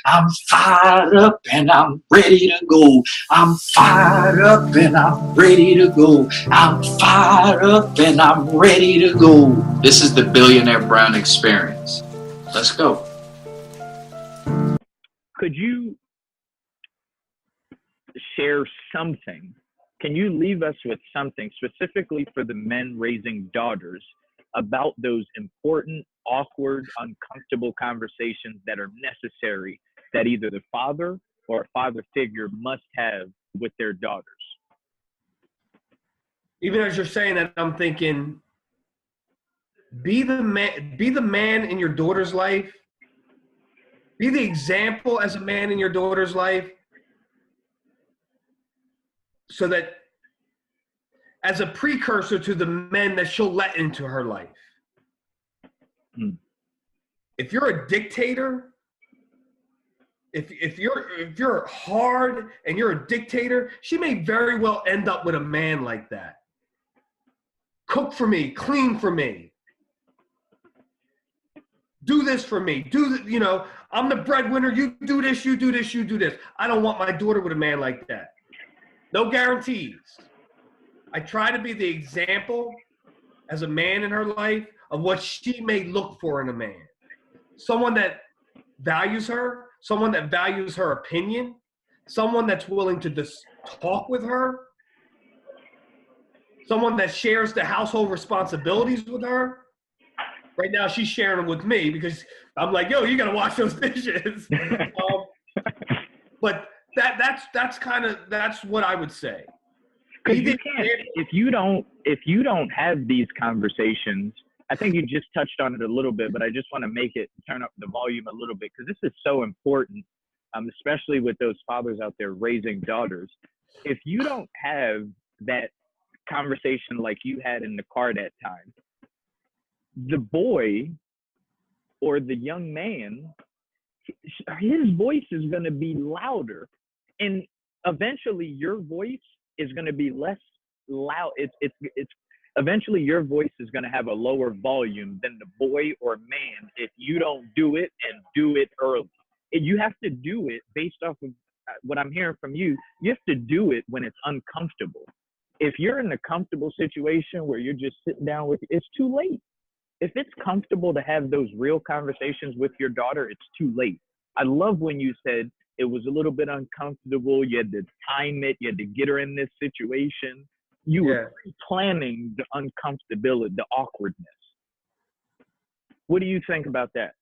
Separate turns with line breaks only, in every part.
I'm fired up and I'm ready to go. I'm fired up and I'm ready to go. I'm fired up and I'm ready to go. This is the Billionaire Brown Experience. Let's go.
Could you share something? Can you leave us with something specifically for the men raising daughters about those important, awkward, uncomfortable conversations that are necessary that either the father or a father figure must have with their daughters?
Even as you're saying that, I'm thinking, be the man in your daughter's life. Be the example as a man in your daughter's life, so that as a precursor to the men that she'll let into her life. If you're a dictator, if you're hard and you're a dictator, she may very well end up with a man like that. Cook for me, clean for me. Do this for me. I'm the breadwinner. You do this, you do this, you do this. I don't want my daughter with a man like that. No guarantees. I try to be the example as a man in her life of what she may look for in a man. Someone that values her, someone that values her opinion, someone that's willing to just talk with her, someone that shares the household responsibilities with her. Right now, she's sharing them with me because I'm like, yo, you got to wash those dishes. But that's what I would say.
Because if you don't have these conversations, I think you just touched on it a little bit, but I just want to turn up the volume a little bit because this is so important, especially with those fathers out there raising daughters. If you don't have that conversation like you had in the car that time, the boy or the young man, his voice is going to be louder, and eventually your voice is going to be less loud. It's eventually your voice is going to have a lower volume than the boy or man if you don't do it and do it early. You have to do it based off of what I'm hearing from you. You have to do it when it's uncomfortable. If you're in a comfortable situation where you're just sitting down with, it's too late. If it's comfortable to have those real conversations with your daughter, it's too late. I love when you said it was a little bit uncomfortable. You had to time it. You had to get her in this situation. You were planning the uncomfortability, the awkwardness. What do you think about that?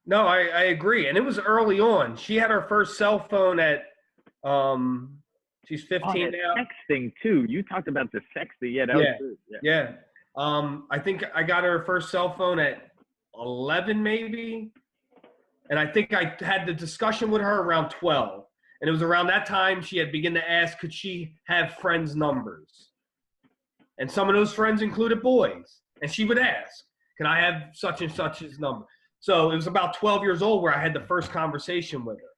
No, I agree. And it was early on. She had her first cell phone at, she's 15 now.
Sexting too. You talked about the sexting. Yeah, that was good.
Yeah. I think I got her first cell phone at 11 maybe. And I think I had the discussion with her around 12. And it was around that time she had begun to ask, could she have friends' numbers? And some of those friends included boys. And she would ask, can I have such and such's number? So it was about 12 years old where I had the first conversation with her.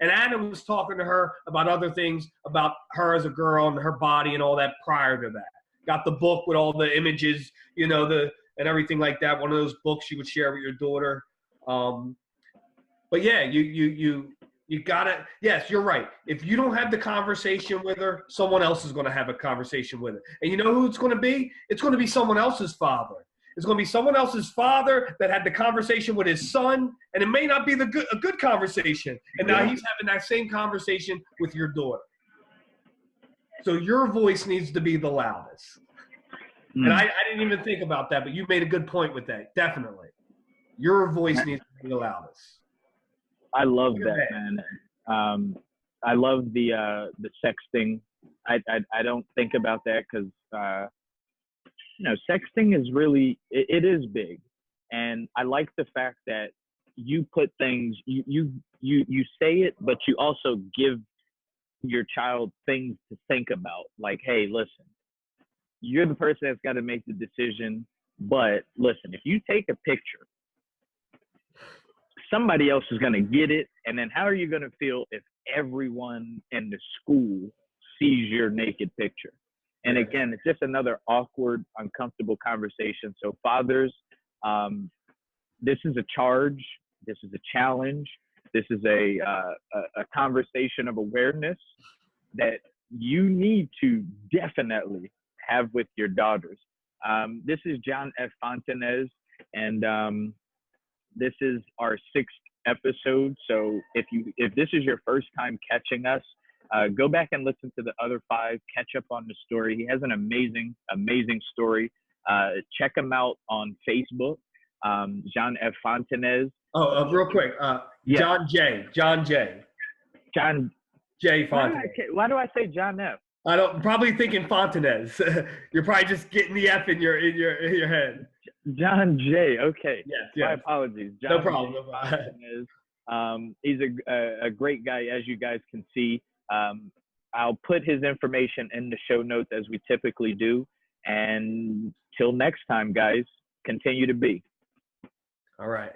And Adam was talking to her about other things, about her as a girl and her body and all that prior to that. Got the book with all the images, and everything like that. One of those books you would share with your daughter. But yeah, you gotta, yes, you're right. If you don't have the conversation with her, someone else is going to have a conversation with her. And you know who it's going to be? It's going to be someone else's father. It's going to be someone else's father that had the conversation with his son, and it may not be a good conversation. And now he's having that same conversation with your daughter. So your voice needs to be the loudest. And I didn't even think about that, but you made a good point with that. Definitely. Your voice needs to be the loudest.
I love that, man. I love the sexting. I don't think about that because sexting is really it is big, and I like the fact that you put things you say it, but you also give your child things to think about. Like, hey, listen, you're the person that's got to make the decision, but listen, if you take a picture, somebody else is going to get it. And then how are you going to feel if everyone in the school sees your naked picture? And again, it's just another awkward, uncomfortable conversation. So fathers, this is a charge This is a challenge. This is a conversation of awareness that you need to definitely have with your daughters. This is John F. Fontanez, and this is our 6th episode. So if this is your first time catching us, go back and listen to the other 5. Catch up on the story. He has an amazing story. Check him out on Facebook, John F. Fontanez.
Oh, real quick,
yeah.
John J Fontanez.
Why do I say John F?
Probably thinking Fontanez. You're probably just getting the F in your head.
John J. Okay.
Yes.
My apologies. John
No problem.
Fontanez. He's a great guy, as you guys can see. I'll put his information in the show notes as we typically do. And till next time, guys, continue to be.
All right.